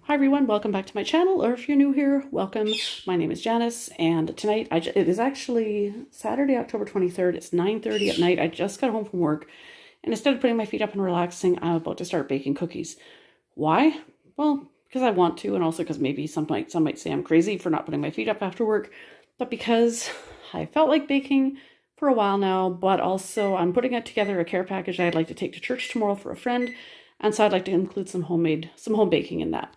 Hi everyone, welcome back to my channel, or if you're new here, welcome. My name is Janice, and tonight, it is actually Saturday, October 23rd. It's 9:30 at night. I just got home from work, and instead of putting my feet up and relaxing, I'm about to start baking cookies. Why? Well, because I want to, and also because maybe some might say I'm crazy for not putting my feet up after work, but because I felt like baking for a while now, but also I'm putting it together a care package I'd like to take to church tomorrow for a friend, and so I'd like to include some home baking in that.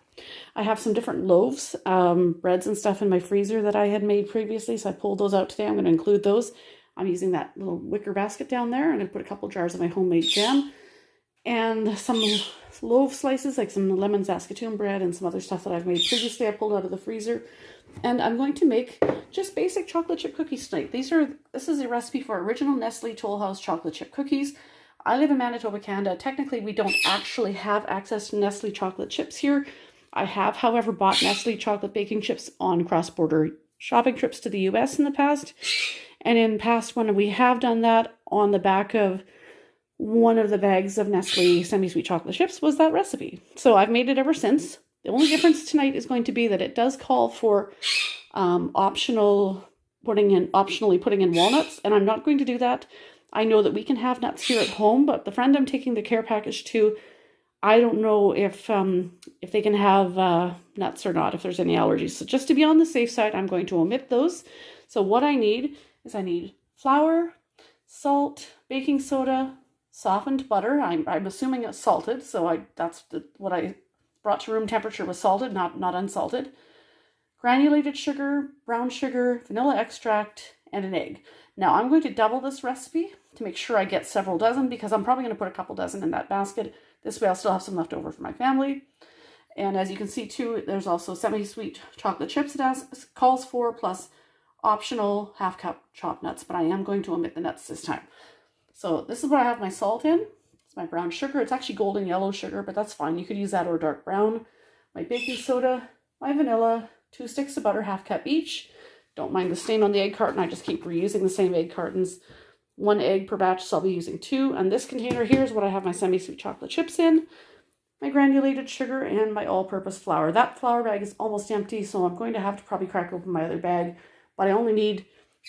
I have some different loaves, breads and stuff in my freezer that I had made previously, so I pulled those out today. I'm going to include those. I'm using that little wicker basket down there. I'm going to put a couple jars of my homemade jam and some loaf slices, like some lemon Saskatoon bread and some other stuff that I've made previously. I pulled out of the freezer. And I'm going to make just basic chocolate chip cookies tonight. This is a recipe for original Nestle Toll House chocolate chip cookies. I live in Manitoba, Canada. Technically, we don't actually have access to Nestle chocolate chips here. I have, however, bought Nestle chocolate baking chips on cross-border shopping trips to the US in the past. And in past, when we have done that, on the back of one of the bags of Nestle semi-sweet chocolate chips was that recipe. So I've made it ever since. The only difference tonight is going to be that it does call for optionally putting in walnuts, and I'm not going to do that. I know that we can have nuts here at home, but the friend I'm taking the care package to, I don't know if they can have nuts or not, if there's any allergies. So just to be on the safe side, I'm going to omit those. So what I need is flour, salt, baking soda, softened butter. I'm assuming it's salted, so what I brought to room temperature was salted, not unsalted. Granulated sugar, brown sugar, vanilla extract, and an egg. Now I'm going to double this recipe to make sure I get several dozen, because I'm probably going to put a couple dozen in that basket. This way I'll still have some left over for my family. And as you can see too, there's also semi-sweet chocolate chips it calls for, plus optional half-cup chopped nuts, but I am going to omit the nuts this time. So this is what I have my salt in. It's my brown sugar. It's actually golden yellow sugar, but that's fine. You could use that or dark brown. My baking soda, my vanilla, 2 sticks of butter, half cup each. Don't mind the stain on the egg carton. I just keep reusing the same egg cartons. 1 egg per batch, so I'll be using 2. And this container here is what I have my semi-sweet chocolate chips in, my granulated sugar, and my all-purpose flour. That flour bag is almost empty, so I'm going to have to probably crack open my other bag. But I only need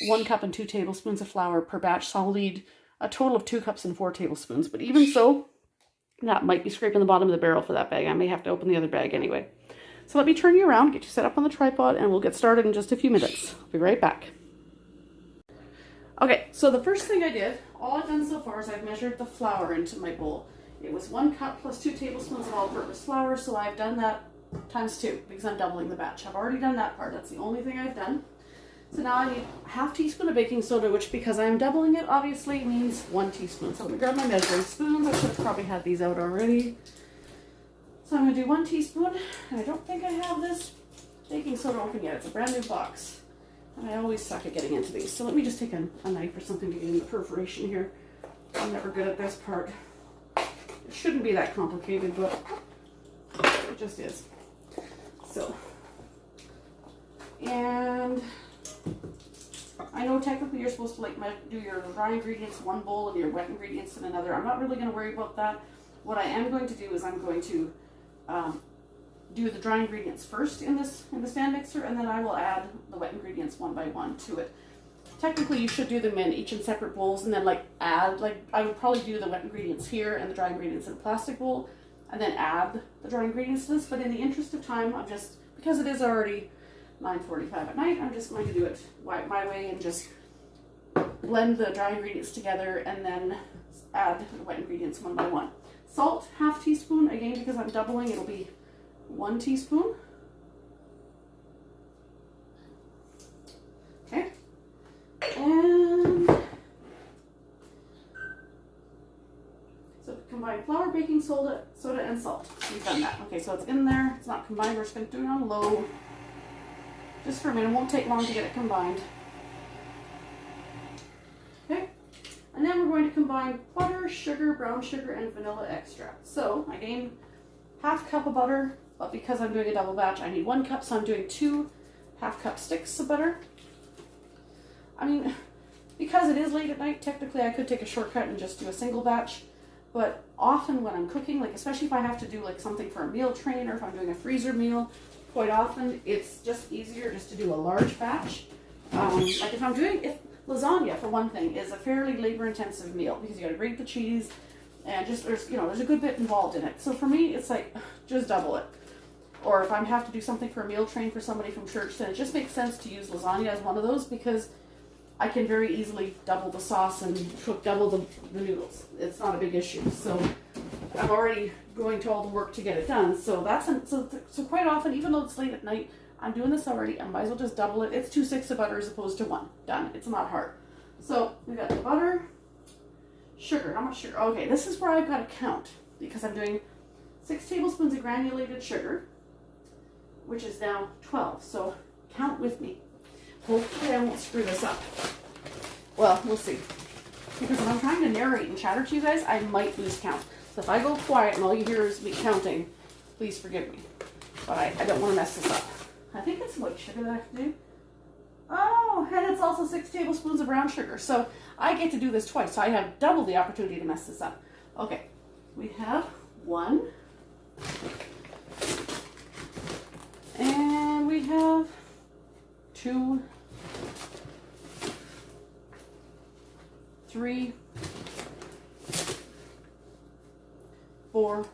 1 cup and 2 tablespoons of flour per batch, so I'll need a total of 2 cups and 4 tablespoons. But even so, that might be scraping the bottom of the barrel for that bag. I may have to open the other bag anyway. So let me turn you around, get you set up on the tripod, and we'll get started in just a few minutes. I'll be right back. Okay, so the first thing I did, all I've done so far is I've measured the flour into my bowl. It was 1 cup plus 2 tablespoons of all-purpose flour, so I've done that times 2 because I'm doubling the batch. I've already done that part. That's the only thing I've done. So now I need a half teaspoon of baking soda, which, because I'm doubling it, obviously means 1 teaspoon. So let me grab my measuring spoons. I should have probably had these out already. So I'm going to do 1 teaspoon, and I don't think I have this baking soda open yet. It's a brand new box. And I always suck at getting into these. So let me just take a knife or something to get in the perforation here. I'm never good at this part. It shouldn't be that complicated, but it just is. So, and I know technically you're supposed to do your dry ingredients in one bowl and your wet ingredients in another. I'm not really going to worry about that. What I am going to do is I'm going to do the dry ingredients first in the stand mixer, and then I will add the wet ingredients one by one to it. Technically, you should do them each in separate bowls, and then I would probably do the wet ingredients here and the dry ingredients in a plastic bowl, and then add the dry ingredients to this. But in the interest of time, because it is already 9:45 at night, I'm just going to do it my way and just blend the dry ingredients together and then add the wet ingredients one by one. Salt, half teaspoon. Again, because I'm doubling, it'll be 1 teaspoon. Okay. And so combine flour, baking soda, and salt. We've done that. Okay, so it's in there. It's not combined. We're just going to do it on low. Just for a minute. It won't take long to get it combined. Okay. And then we're going to combine butter, sugar, brown sugar, and vanilla extract. So again, half cup of butter. But because I'm doing a double batch, I need 1 cup, so I'm doing 2 half-cup sticks of butter. I mean, because it is late at night, technically I could take a shortcut and just do a single batch, but often when I'm cooking, like especially if I have to do like something for a meal train or if I'm doing a freezer meal, quite often it's just easier just to do a large batch. Like if I'm doing, if lasagna for one thing is a fairly labor intensive meal because you gotta grate the cheese and just there's a good bit involved in it. So for me it's like just double it. Or if I have to do something for a meal train for somebody from church, then it just makes sense to use lasagna as one of those because I can very easily double the sauce and cook double the noodles. It's not a big issue. So I'm already going to all the work to get it done. So so quite often, even though it's late at night, I'm doing this already. I might as well just double it. It's 2 sticks of butter as opposed to 1. Done. It's not hard. So we got the butter, sugar. How much sugar? Okay, this is where I've got to count because I'm doing 6 tablespoons of granulated sugar, which is now 12. So count with me. Hopefully I won't screw this up. Well, we'll see. Because if I'm trying to narrate and chatter to you guys, I might lose count. So if I go quiet and all you hear is me counting, please forgive me. But I don't want to mess this up. I think it's white sugar that I have to do. Oh, and it's also 6 tablespoons of brown sugar. So I get to do this twice. So I have double the opportunity to mess this up. Okay, we have 1. And we have 2, 3, 4.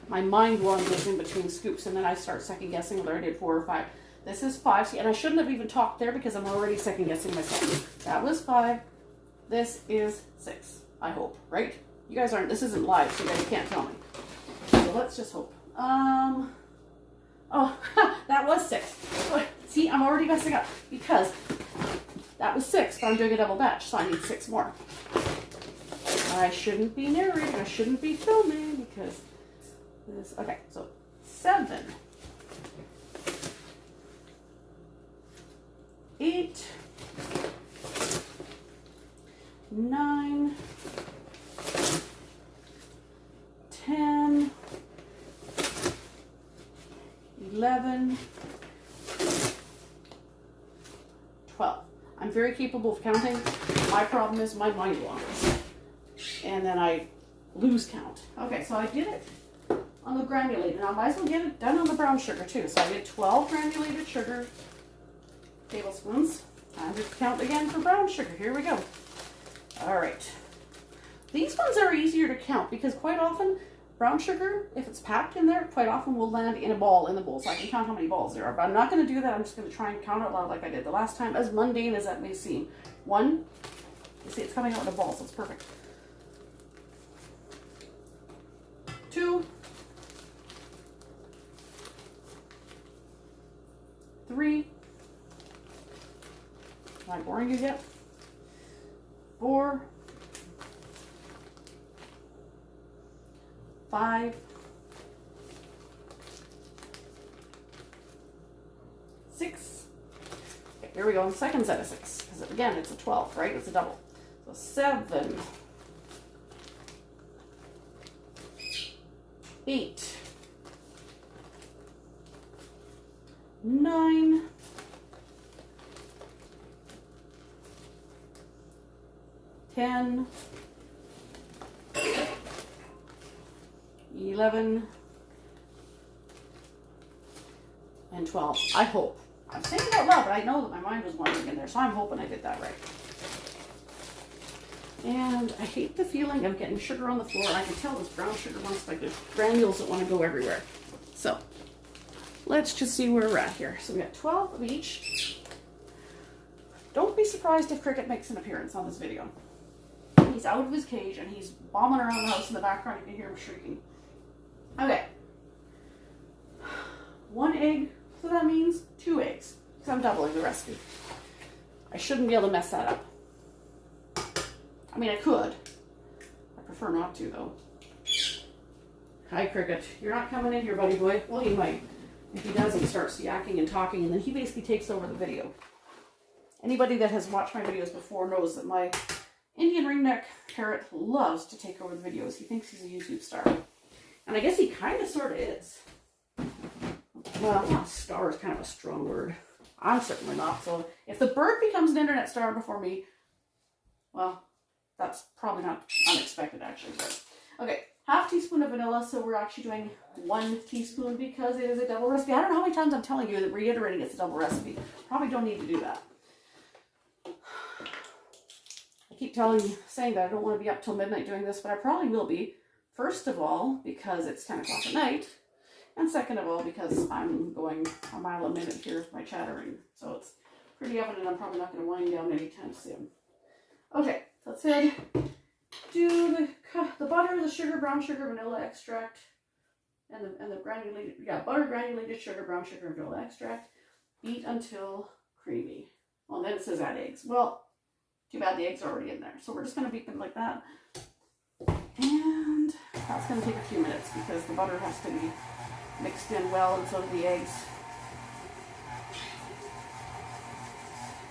My mind wanders in between scoops and then I start second guessing whether I did 4 or 5. This is 5. See, and I shouldn't have even talked there because I'm already second guessing myself. That was 5. This is 6. I hope, right? You guys aren't, this isn't live, so you guys can't tell me. So let's just hope. Oh, that was 6. See, I'm already messing up because that was 6, but I'm doing a double batch, so I need 6 more. I shouldn't be narrating, I shouldn't be filming because this, okay, so 7, 8, 9, 10, 11, 12. I'm very capable of counting. My problem is my mind wanders. And then I lose count. Okay, so I did it on the granulated. Now I might as well get it done on the brown sugar too. So I did 12 granulated sugar tablespoons. Time to count again for brown sugar. Here we go. All right. These ones are easier to count because quite often brown sugar, if it's packed in there, quite often will land in a ball in the bowl. So I can count how many balls there are. But I'm not going to do that. I'm just going to try and count out loud like I did the last time, as mundane as that may seem. 1, you see it's coming out in a ball, so it's perfect. 2, 3, am I boring you yet? 4, 5, 6. Okay, here we go on the second set of 6. Because again, it's a 12, right? It's a double. So 7, 8, 9, 10, 11, and 12. I hope. I'm saying it out loud, but I know that my mind was wandering in there, so I'm hoping I did that right. And I hate the feeling of getting sugar on the floor. I can tell this brown sugar wants like the granules that want to go everywhere. So let's just see where we're at here. So we got 12 of each. Don't be surprised if Cricket makes an appearance on this video. He's out of his cage and he's bombing around the house in the background. You can hear him shrieking. Okay. 1 egg, so that means 2 eggs, because I'm doubling the recipe. I shouldn't be able to mess that up. I mean, I could. I prefer not to, though. Hi, Cricket. You're not coming in here, buddy boy. Well, he might. If he does, he starts yakking and talking, and then he basically takes over the video. Anybody that has watched my videos before knows that my Indian ringneck parrot loves to take over the videos. He thinks he's a YouTube star. And I guess he kind of sort of is. Well, star is kind of a strong word. I'm certainly not. So if the bird becomes an internet star before me, well, that's probably not unexpected, actually. But Okay, half teaspoon of vanilla, so we're actually doing 1 teaspoon because it is a double recipe. I don't know how many times I'm telling you that reiterating it's a double recipe. Probably don't need to do that. I keep saying that I don't want to be up till midnight doing this, but I probably will be. First of all, because it's 10 o'clock at night. And second of all, because I'm going a mile a minute here with my chattering. So it's pretty evident I'm probably not going to wind down anytime soon. Okay, so that said, do the butter, the sugar, brown sugar, vanilla extract, and the granulated, butter, granulated sugar, brown sugar, and vanilla extract. Beat until creamy. Well, then it says add eggs. Well, too bad the eggs are already in there. So we're just going to beat them like that. And that's going to take a few minutes because the butter has to be mixed in well, and so do the eggs.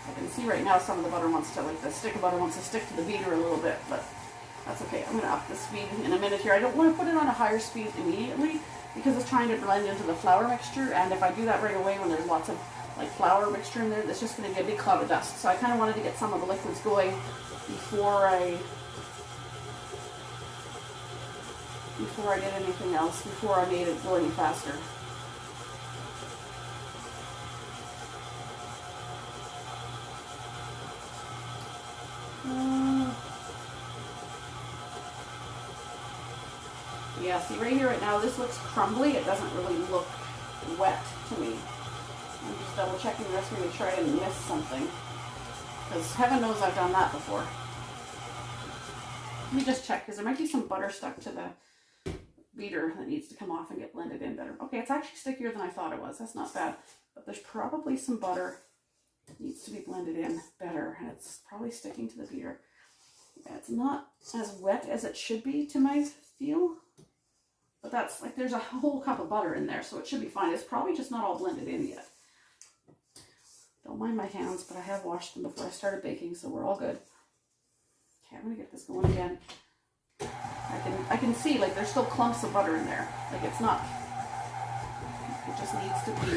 I can see right now some of the butter wants to, like the stick of butter wants to stick to the beater a little bit, but that's okay. I'm going to up the speed in a minute here. I don't want to put it on a higher speed immediately because it's trying to blend into the flour mixture, and if I do that right away when there's lots of like flour mixture in there, it's just going to be a big cloud of dust. So I kind of wanted to get some of the liquids going before I did anything else, before I made it go any faster. Yeah, see right here, right now, this looks crumbly. It doesn't really look wet to me. I'm just double checking the recipe to make sure I didn't miss something. Because heaven knows I've done that before. Let me just check, because there might be some butter stuck to the beater that needs to come off and get blended in better. Okay, it's actually stickier than I thought it was. That's not bad. But there's probably some butter that needs to be blended in better, and it's probably sticking to the beater. Yeah, it's not as wet as it should be to my feel. But that's like, there's a whole cup of butter in there, so it should be fine. It's probably just not all blended in yet. Don't mind my hands, but I have washed them before I started baking, so we're all good. Okay, I'm gonna get this going again. I can see like there's still clumps of butter in there. Like it's not, it just needs to be.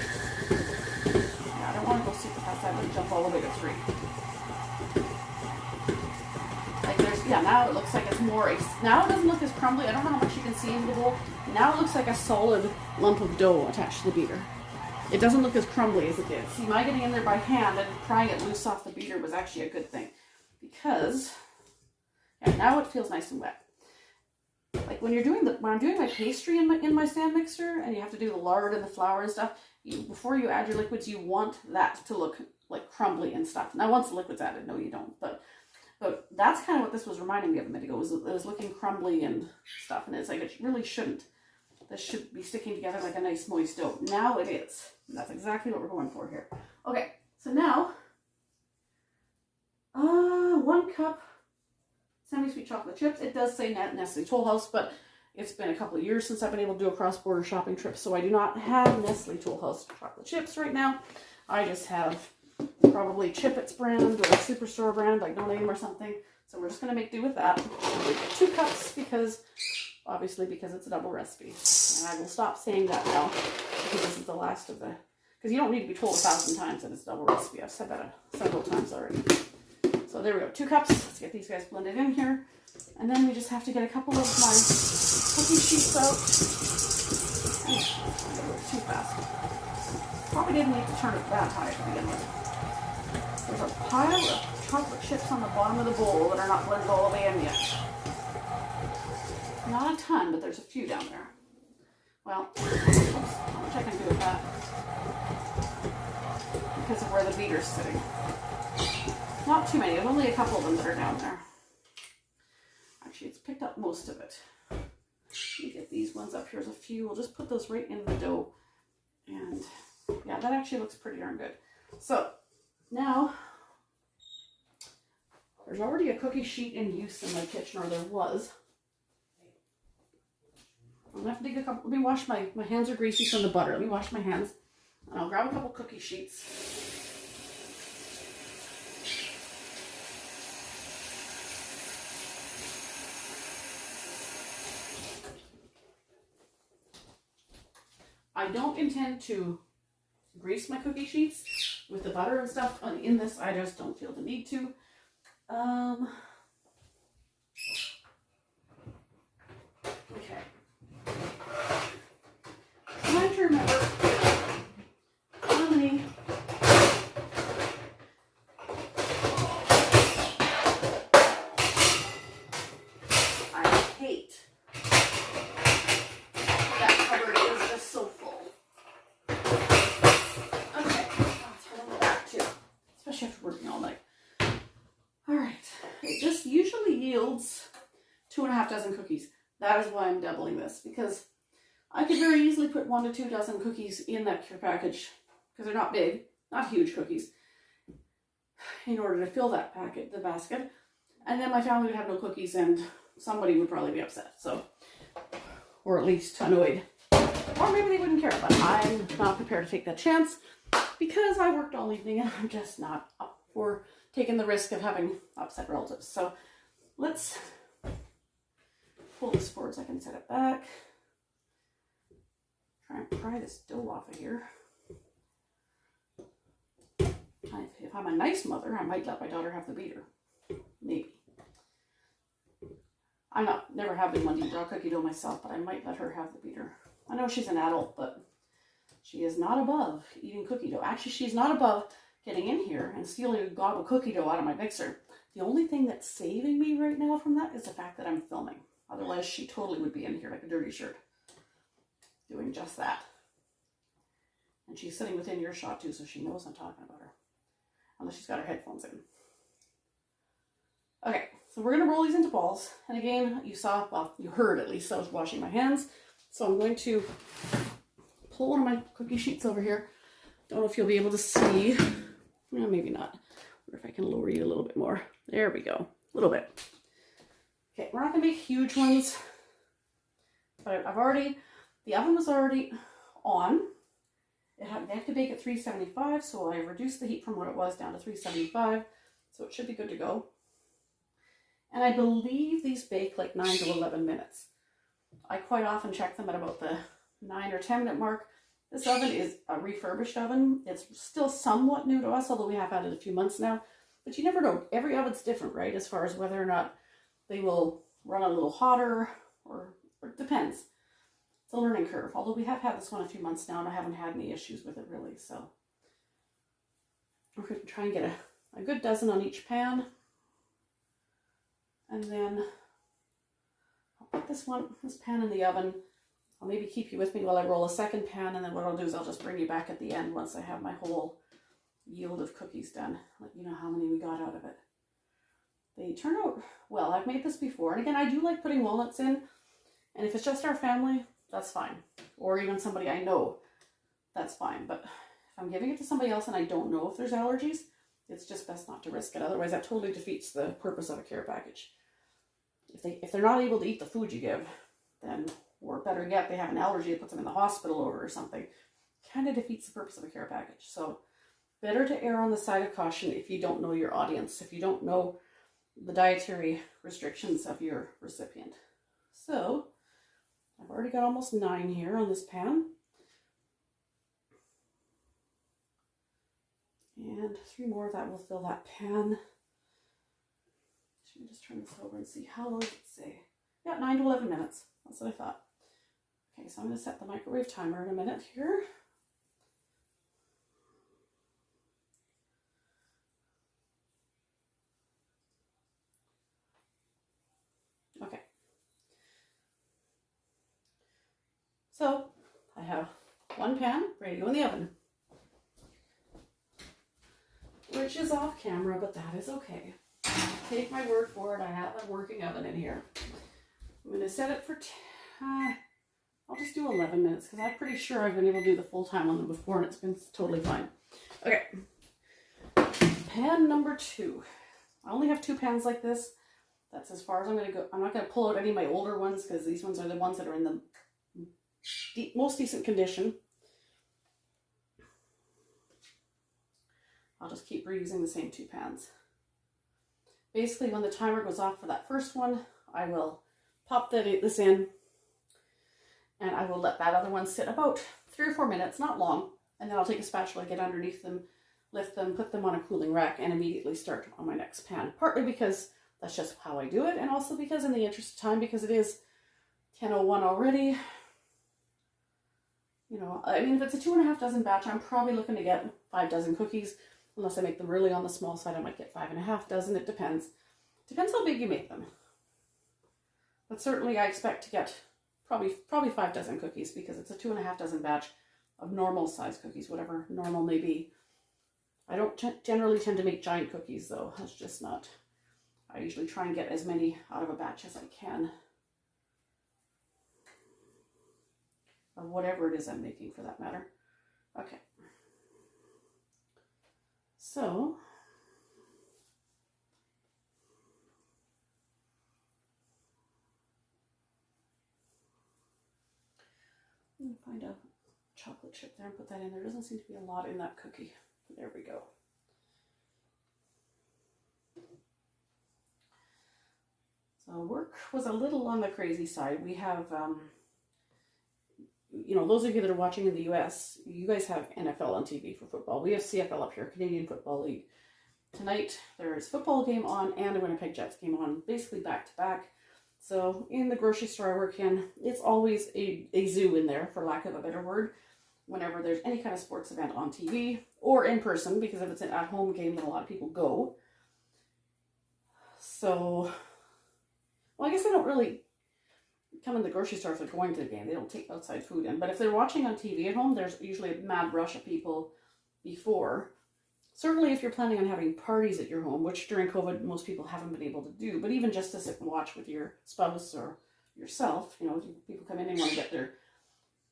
Yeah, I don't want to go super fast. I would jump all the way to 3. Like there's, yeah, now it looks like it's more, now it doesn't look as crumbly. I don't know how much you can see in the bowl. Now it looks like a solid lump of dough attached to the beater. It doesn't look as crumbly as it did. See, my getting in there by hand and prying it loose off the beater was actually a good thing. Because, yeah, now it feels nice and wet. Like when I'm doing my pastry in my stand mixer, and you have to do the lard and the flour and stuff, before you add your liquids, you want that to look like crumbly and stuff. Now, once the liquid's added, no, you don't. But that's kind of what this was reminding me of a minute ago. It was looking crumbly and stuff, and it's like it really shouldn't. This should be sticking together like a nice moist dough. Now it is. That's exactly what we're going for here. Okay, so now 1 cup semi-sweet chocolate chips. It does say Nestle Toll House, but it's been a couple of years since I've been able to do a cross-border shopping trip, so I do not have Nestle Toll House chocolate chips right now. I just have probably Chip-Its brand or a Superstore brand, like No Name or something. So we're just going to make do with that. We get 2 cups because it's a double recipe. And I will stop saying that now because this is the last of the, because you don't need to be told 1,000 times that it's a double recipe. I've said that several times already. So there we go, 2 cups. Let's get these guys blended in here. And then we just have to get a couple of my cookie sheets out. Too fast. Probably didn't need to turn it that high to begin with. There's a pile of chocolate chips on the bottom of the bowl that are not blended all the way in yet. Not a ton, but there's a few down there. Well, oops, how much I can do with that. Because of where the beater's sitting. Not too many, there's only a couple of them that are down there. Actually, it's picked up most of it. Let me get these ones up here. There's a few. We'll just put those right in the dough. And yeah, that actually looks pretty darn good. So now, there's already a cookie sheet in use in my kitchen, or there was. I'm gonna have to dig a couple. Let me wash my hands are greasy from the butter. Let me wash my hands. And I'll grab a couple cookie sheets. I don't intend to grease my cookie sheets with the butter and stuff in this. I just don't feel the need to. remember how many I hate that cupboard is just so full. Okay, let's put on the back too, especially after working all night. All right, this usually yields 2.5 dozen cookies. That is why I'm doubling this, because I could very easily put 1 to 2 dozen cookies in that care package, because they're not big, not huge cookies, in order to fill that packet, the basket. And then my family would have no cookies and somebody would probably be upset, so, or at least annoyed. Or maybe they wouldn't care, but I'm not prepared to take that chance because I worked all evening and I'm just not up for taking the risk of having upset relatives. So let's pull this forward so I can set it back. Try and pry this dough off of here. If I'm a nice mother, I might let my daughter have the beater. Maybe. I'm never have been one to eat raw cookie dough myself, but I might let her have the beater. I know she's an adult, but she is not above eating cookie dough. Actually, she's not above getting in here and stealing a gob of cookie dough out of my mixer. The only thing that's saving me right now from that is the fact that I'm filming. Otherwise, she totally would be in here like a dirty shirt, doing just that. And she's sitting within earshot too, so she knows I'm talking about her. Unless she's got her headphones in. Okay, so we're going to roll these into balls. And again, you saw, well, you heard at least, I was washing my hands. So I'm going to pull one of my cookie sheets over here. Don't know if you'll be able to see. Well, maybe not. I wonder if I can lower you a little bit more. There we go. A little bit. Okay, we're not going to make huge ones. But the oven was already on. They have to bake at 375, so I reduced the heat from what it was down to 375. So it should be good to go. And I believe these bake like 9 to 11 minutes. I quite often check them at about the 9 or 10 minute mark. This oven is a refurbished oven. It's still somewhat new to us, although we have had it a few months now. But you never know. Every oven's different, right? As far as whether or not they will run a little hotter, or it depends. It's a learning curve. Although we have had this one a few months now and I haven't had any issues with it really. So we're going to try and get a good dozen on each pan. And then I'll put this pan in the oven. I'll maybe keep you with me while I roll a second pan, and then what I'll do is I'll just bring you back at the end once I have my whole yield of cookies done. Let you know how many we got out of it. They turn out well. I've made this before. And again, I do like putting walnuts in. And if it's just our family, that's fine. Or even somebody I know, that's fine. But if I'm giving it to somebody else and I don't know if there's allergies, it's just best not to risk it. Otherwise, that totally defeats the purpose of a care package. If they're not able to eat the food you give, then, or better yet, they have an allergy that puts them in the hospital over or something, kind of defeats the purpose of a care package. So better to err on the side of caution if you don't know your audience, if you don't know the dietary restrictions of your recipient. So I've already got almost 9 here on this pan. And 3 more of that will fill that pan. Should we just turn this over and see how long does it say? Yeah, 9 to 11 minutes. That's what I thought. Okay, so I'm going to set the microwave timer in a minute here. Okay. So I have one pan ready to go in the oven, which is off camera, but that is okay. Take my word for it, I have a working oven in here. I'm going to set it for, I'll just do 11 minutes because I'm pretty sure I've been able to do the full time on them before and it's been totally fine. Okay, pan number 2. I only have 2 pans like this. That's as far as I'm going to go. I'm not going to pull out any of my older ones because these ones are the ones that are in the most decent condition. I'll just keep reusing the same 2 pans. Basically, when the timer goes off for that first one, I will pop this in and I will let that other one sit about 3 or 4 minutes, not long, and then I'll take a spatula, get underneath them, lift them, put them on a cooling rack, and immediately start on my next pan. Partly because that's just how I do it, and also because in the interest of time, because it is 10:01 already, You know, I mean, if it's a 2.5 dozen batch, I'm probably looking to get 5 dozen cookies. Unless I make them really on the small side, I might get 5.5 dozen. It depends. Depends how big you make them. But certainly I expect to get probably 5 dozen cookies because it's a 2.5 dozen batch of normal size cookies, whatever normal may be. I don't generally tend to make giant cookies though. That's just not. I usually try and get as many out of a batch as I can. Of whatever it is I'm making for that matter. Okay. So, let me find a chocolate chip there and put that in. There doesn't seem to be a lot in that cookie. There we go. So work was a little on the crazy side. We have, you know, those of you that are watching in the US, you guys have NFL on TV for football. We have CFL up here, Canadian Football League. Tonight there is a football game on and a Winnipeg Jets game on, basically back to back. So in the grocery store I work in, it's always a zoo in there, for lack of a better word, whenever there's any kind of sports event on TV or in person, because if it's an at-home game, then a lot of people go. So, well, I guess I don't really come in the grocery store if they're going to the game. They don't take outside food in. But if they're watching on TV at home, there's usually a mad rush of people before. Certainly if you're planning on having parties at your home, which during COVID most people haven't been able to do, but even just to sit and watch with your spouse or yourself, you know, people come in and want to get their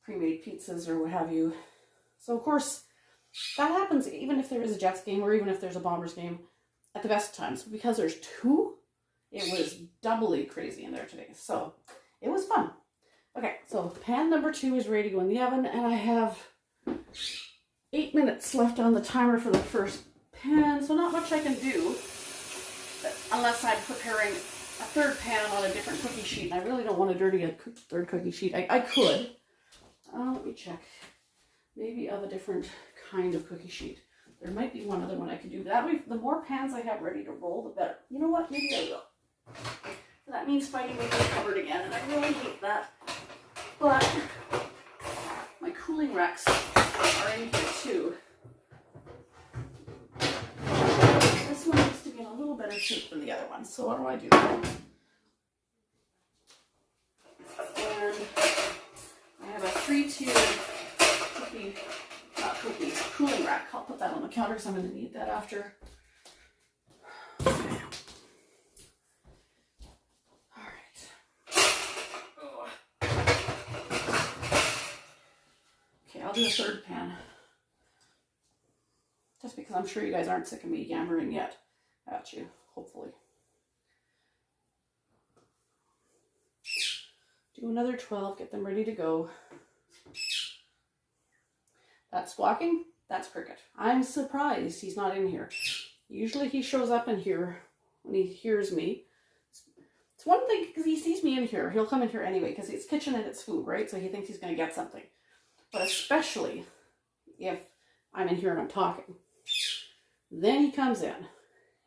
pre-made pizzas or what have you. So of course, that happens even if there is a Jets game or even if there's a Bombers game at the best times. Because there's two, it was doubly crazy in there today. So it was fun. Okay, so pan number 2 is ready to go in the oven, and I have 8 minutes left on the timer for the first pan, so not much I can do unless I'm preparing a third pan on a different cookie sheet. And I really don't want to dirty a third cookie sheet. I could. Let me check. Maybe of a different kind of cookie sheet. There might be one other one I could do. That way, the more pans I have ready to roll, the better. You know what? Maybe I will. That means fighting with the cupboard again, and I really hate that. But my cooling racks are in here too. This one needs to be in a little better shape than the other one. So what do I do? And I have a 3-tiered cooling rack. I'll put that on the counter because I'm going to need that after. I'll do a third pan. Just because I'm sure you guys aren't sick of me yammering yet at you, hopefully. Do another 12, get them ready to go. That's squawking, that's Cricket. I'm surprised he's not in here. Usually he shows up in here when he hears me. It's one thing, because he sees me in here, he'll come in here anyway, because it's kitchen and it's food, right? So he thinks he's going to get something. But especially if I'm in here and I'm talking. Then he comes in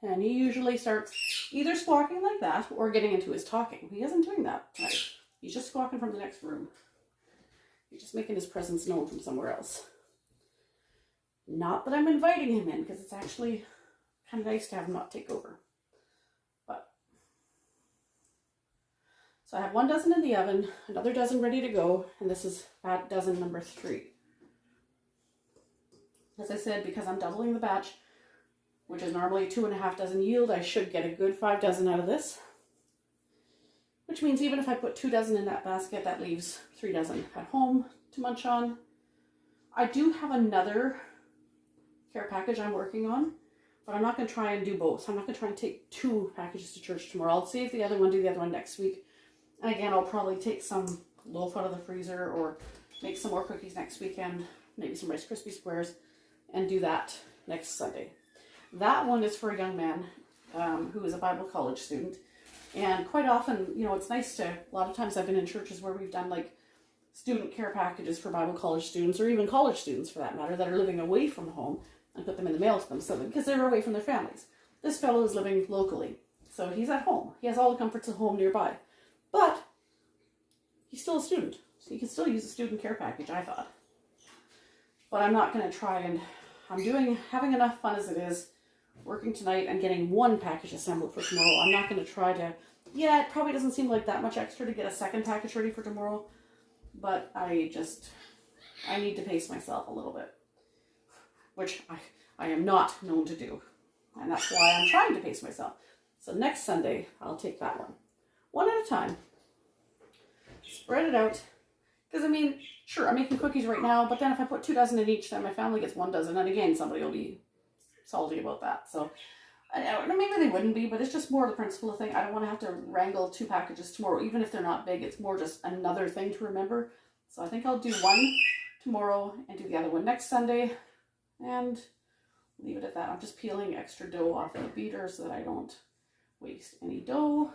and he usually starts either squawking like that or getting into his talking. He isn't doing that tonight. He's just squawking from the next room. He's just making his presence known from somewhere else. Not that I'm inviting him in, because it's actually kind of nice to have him not take over. But so I have 1 dozen in the oven, another dozen ready to go, and this is dozen number 3. As I said, because I'm doubling the batch, which is normally 2.5 dozen yield, I should get a good 5 dozen out of this. Which means even if I put 2 dozen in that basket, that leaves 3 dozen at home to munch on. I do have another care package I'm working on, but I'm not going to try and do both. I'm not going to try and take 2 packages to church tomorrow. I'll save the other one, do the other one next week. And again, I'll probably take some loaf out of the freezer or make some more cookies next weekend, maybe some Rice Krispie squares, and do that next Sunday. That one is for a young man who is a Bible college student. And quite often, you know, it's nice to, a lot of times I've been in churches where we've done like student care packages for Bible college students, or even college students for that matter, that are living away from home, and put them in the mail to them, so because they're away from their families. This fellow is living locally, so he's at home. He has all the comforts of home nearby. But he's still a student, so you can still use a student care package, I thought. But I'm not going to try, and having enough fun as it is, working tonight and getting one package assembled for tomorrow. I'm not going to try to, yeah, it probably doesn't seem like that much extra to get a second package ready for tomorrow, but I need to pace myself a little bit, which I am not known to do, and that's why I'm trying to pace myself. So next Sunday, I'll take that one at a time, spread it out, because I mean, sure, I'm making cookies right now, but then if I put 2 dozen in each, then my family gets 1 dozen, and again, somebody will be salty about that. So maybe they wouldn't be, but it's just more the principle of thing. I don't want to have to wrangle 2 packages tomorrow, even if they're not big. It's more just another thing to remember. So I think I'll do one tomorrow and do the other one next Sunday, and leave it at that. I'm just peeling extra dough off of the beater so that I don't waste any dough.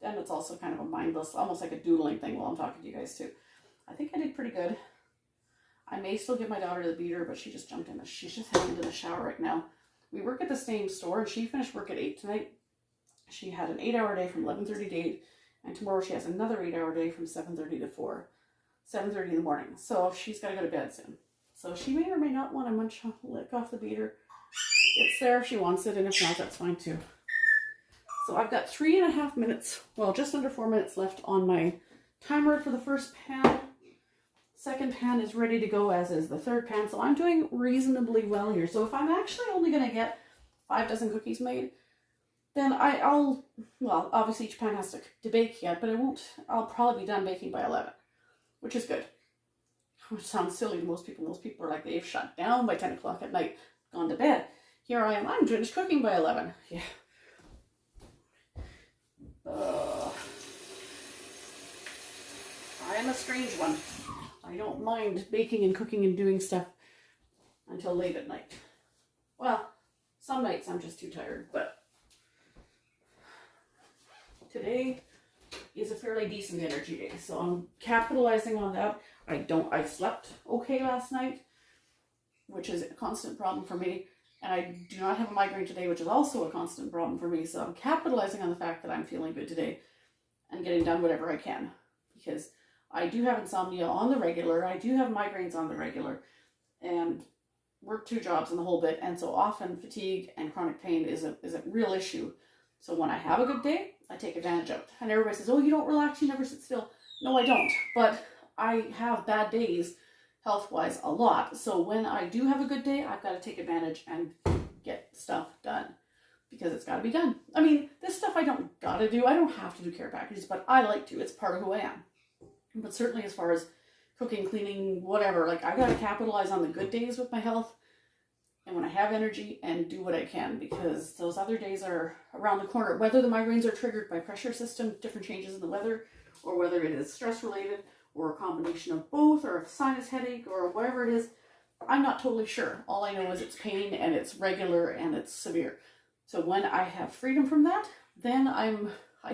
And it's also kind of a mindless, almost like a doodling thing while I'm talking to you guys too. I think I did pretty good. I may still give my daughter the beater, but she just jumped in. She's just heading into the shower right now. We work at the same store, and she finished work at 8 tonight. She had an 8-hour day from 11:30 to 8, and tomorrow she has another 8-hour day from 7:30 to 4, 7:30 in the morning. So she's got to go to bed soon. So she may or may not want to lick off the beater. It's there if she wants it, and if not, that's fine too. So I've got 3.5 minutes, well, just under 4 minutes left on my timer for the first pan. Second pan is ready to go, as is the third pan. So I'm doing reasonably well here. So if I'm actually only going to get 5 dozen cookies made, then I'll, well, obviously each pan has to bake yet, but I'll probably be done baking by 11, which is good. Which sounds silly to most people. Most people are like, they've shut down by 10 o'clock at night, gone to bed. Here I am, I'm finished cooking by 11. Yeah. I am a strange one. I don't mind baking and cooking and doing stuff until late at night. Well, some nights I'm just too tired, but today is a fairly decent energy day, so I'm capitalizing on that. I slept okay last night, which is a constant problem for me, and I do not have a migraine today, which is also a constant problem for me, so I'm capitalizing on the fact that I'm feeling good today and getting done whatever I can, because I do have insomnia on the regular, I do have migraines on the regular, and work 2 jobs and the whole bit, and so often fatigue and chronic pain is a real issue. So when I have a good day, I take advantage of it. And everybody says, oh, you don't relax, you never sit still. No, I don't, but I have bad days health-wise a lot. So when I do have a good day, I've got to take advantage and get stuff done, because it's got to be done. I mean, this stuff I don't got to do. I don't have to do care packages, but I like to. It's part of who I am. But certainly as far as cooking, cleaning, whatever, like I got to capitalize on the good days with my health and when I have energy and do what I can, because those other days are around the corner. Whether the migraines are triggered by pressure system, different changes in the weather, or whether it is stress related or a combination of both, or a sinus headache or whatever it is, I'm not totally sure. All I know is it's pain and it's regular and it's severe. So when I have freedom from that, then I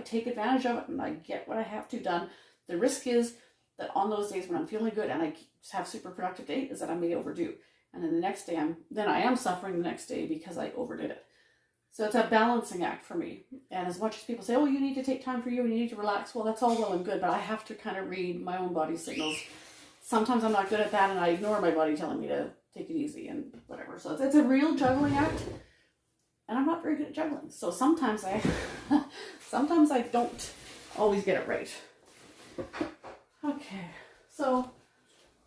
take advantage of it and I get what I have to done. The risk is that on those days when I'm feeling good and I have super productive day is that I may overdo. And then the next day I am suffering the next day because I overdid it. So it's a balancing act for me. And as much as people say, oh, you need to take time for you and you need to relax, well, that's all well and good, but I have to kind of read my own body signals. Sometimes I'm not good at that and I ignore my body telling me to take it easy and whatever. So it's a real juggling act. And I'm not very good at juggling. So sometimes I don't always get it right. Okay, so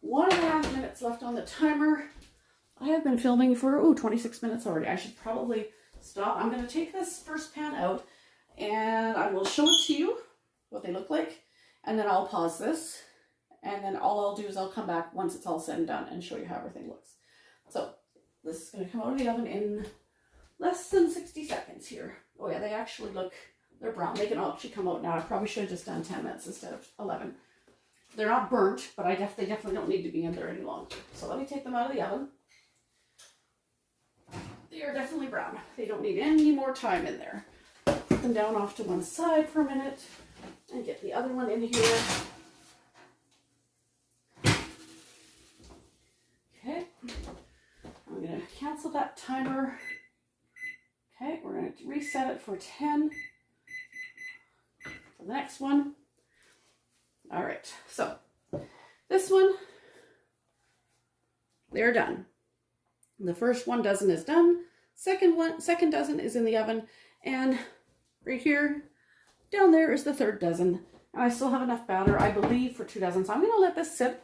1.5 minutes left on the timer. I have been filming for 26 minutes already. I should probably stop. I'm going to take this first pan out and I will show it to you what they look like, and then I'll pause this, and then all I'll do is I'll come back once it's all said and done and show you how everything looks. So this is going to come out of the oven in less than 60 seconds here. Oh yeah, they're brown. They can actually come out now. I probably should have just done 10 minutes instead of 11. They're not burnt, but they definitely don't need to be in there any longer. So let me take them out of the oven. They are definitely brown. They don't need any more time in there. Put them down off to one side for a minute and get the other one in here. Okay. I'm going to cancel that timer. Okay, we're going to reset it for 10 for the next one. All right, so this one they're done. The first 1 dozen is done. Second dozen is in the oven. And right here, down there is the 3rd dozen. And I still have enough batter, I believe, for 2 dozen. So I'm going to let this sit.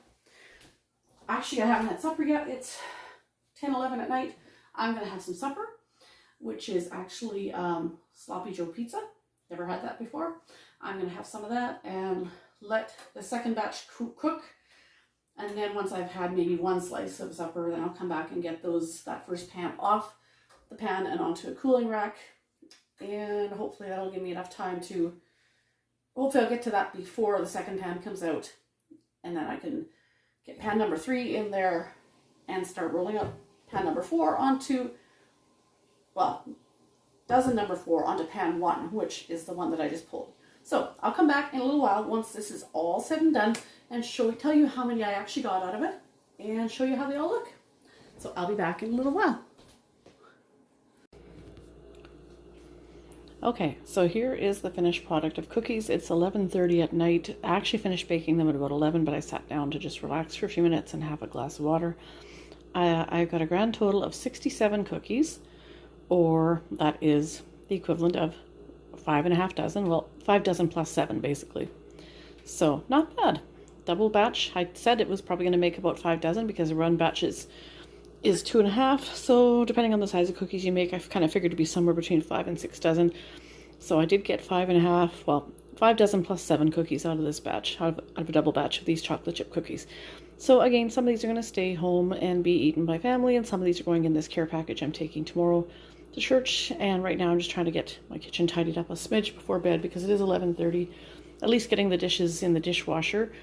Actually, I haven't had supper yet. It's 10, 11 at night. I'm going to have some supper, which is actually Sloppy Joe pizza. Never had that before. I'm going to have some of that and let the second batch cook. And then once I've had maybe 1 slice of supper, then I'll come back and get that first pan off the pan and onto a cooling rack. And hopefully that'll give me enough time to, hopefully I'll get to that before the second pan comes out. And then I can get pan number 3 in there and start rolling up pan number 4 onto, well, dozen number 4 onto pan 1, which is the one that I just pulled. So I'll come back in a little while once this is all said and done and tell you how many I actually got out of it and show you how they all look. So I'll be back in a little while. Okay, so here is the finished product of cookies. It's 11:30 at night. I actually finished baking them at about 11, but I sat down to just relax for a few minutes and have a glass of water. I've got a grand total of 67 cookies, or that is the equivalent of 5.5 dozen. Well, 5 dozen plus 7, basically. So not bad. Double batch. I said it was probably going to make about 5 dozen because a run batch is 2.5. So depending on the size of cookies you make, I've kind of figured to be somewhere between 5 and 6 dozen. So I did get 5.5. Well, 5 dozen plus 7 cookies out of this batch, out of a double batch of these chocolate chip cookies. So again, some of these are going to stay home and be eaten by family, and some of these are going in this care package I'm taking tomorrow to church. And right now I'm just trying to get my kitchen tidied up a smidge before bed because it is 11:30. At least getting the dishes in the dishwasher.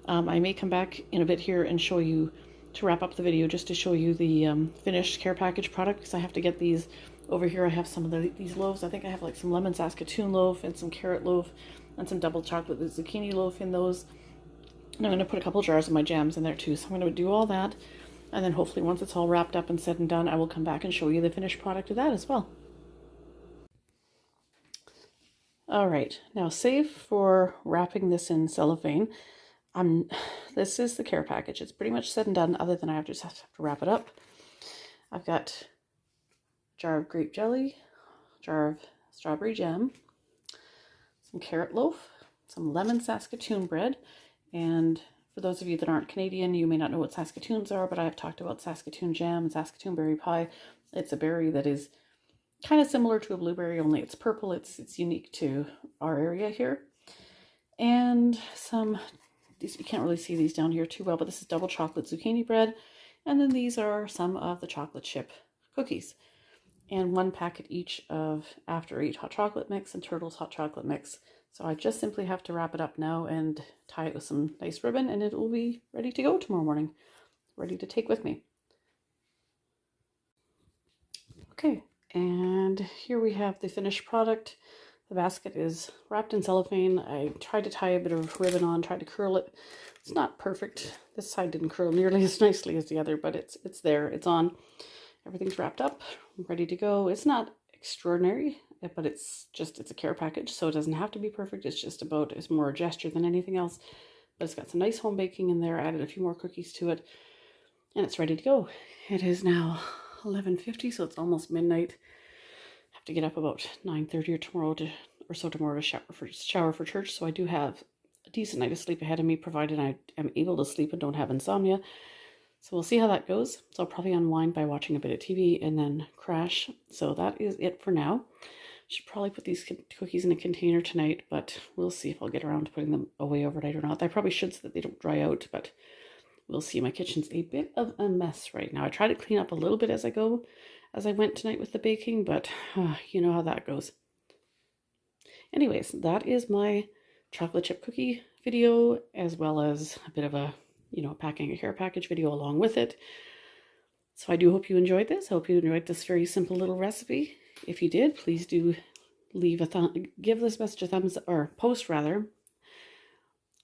I may come back in a bit here and show you, to wrap up the video, just to show you the finished care package product, because I have to get these over here. I have some of these loaves. I think I have like some lemon Saskatoon loaf and some carrot loaf and some double chocolate zucchini loaf in those. And I'm going to put a couple jars of my jams in there too. So I'm going to do all that. And then hopefully once it's all wrapped up and said and done, I will come back and show you the finished product of that as well. All right, now save for wrapping this in cellophane, this is the care package. It's pretty much said and done, other than I just have to wrap it up. I've got a jar of grape jelly, a jar of strawberry jam, some carrot loaf, some lemon Saskatoon bread, and for those of you that aren't Canadian, you may not know what Saskatoons are, but I have talked about Saskatoon jam and Saskatoon berry pie. It's a berry that is kind of similar to a blueberry, only it's purple. It's unique to our area here. And you can't really see these down here too well, but this is double chocolate zucchini bread. And then these are some of the chocolate chip cookies. And 1 packet each of After 8 hot chocolate mix and Turtles hot chocolate mix. So I just simply have to wrap it up now and tie it with some nice ribbon, and it will be ready to go tomorrow morning. Ready to take with me. Okay. And here we have the finished product. The basket is wrapped in cellophane. I tried to tie a bit of ribbon on, tried to curl it. It's not perfect. This side didn't curl nearly as nicely as the other, but it's there. It's on. Everything's wrapped up, ready to go. It's not extraordinary, but it's a care package, so it doesn't have to be perfect. It's more a gesture than anything else. But it's got some nice home baking in there. Added a few more cookies to it, and it's ready to go. It is now 11:50, so it's almost midnight. I have to get up about 9:30 tomorrow to shower for church, so I do have a decent night of sleep ahead of me, provided I am able to sleep and don't have insomnia. So we'll see how that goes. So I'll probably unwind by watching a bit of TV and then crash. So that is it for now. Should probably put these cookies in a container tonight, but we'll see if I'll get around to putting them away overnight or not. I probably should so that they don't dry out, but we'll see. My kitchen's a bit of a mess right now. I try to clean up a little bit as I went tonight with the baking, but you know how that goes. Anyways, that is my chocolate chip cookie video, as well as a bit of a, packing a care package video along with it. So I do hope you enjoyed this. I hope you enjoyed this very simple little recipe. If you did, please do give this message a thumbs up, or post rather,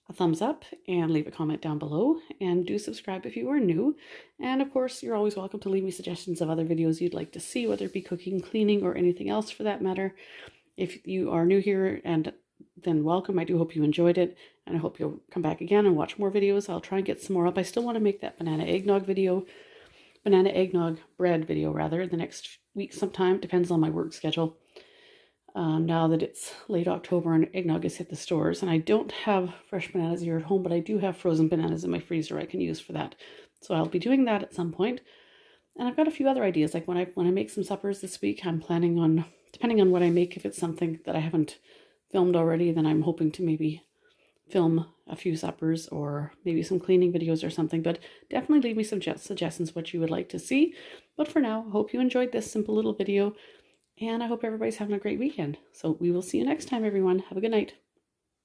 a thumbs up, and leave a comment down below, and do subscribe if you are new. And of course, you're always welcome to leave me suggestions of other videos you'd like to see, whether it be cooking, cleaning, or anything else for that matter. If you are new here, and then welcome. I do hope you enjoyed it, and I hope you'll come back again and watch more videos. I'll try and get some more up. I still want to make that banana eggnog video. banana eggnog bread video rather the next week sometime. Depends on my work schedule. Now that it's late October and eggnog has hit the stores, and I don't have fresh bananas here at home, but I do have frozen bananas in my freezer I can use for that. So I'll be doing that at some point. And I've got a few other ideas. Like when I make some suppers this week, I'm planning on, depending on what I make, if it's something that I haven't filmed already, then I'm hoping to maybe film a few suppers or maybe some cleaning videos or something. But definitely leave me some suggestions what you would like to see. But for now, I hope you enjoyed this simple little video, and I hope everybody's having a great weekend. So we will see you next time, everyone. Have a good night.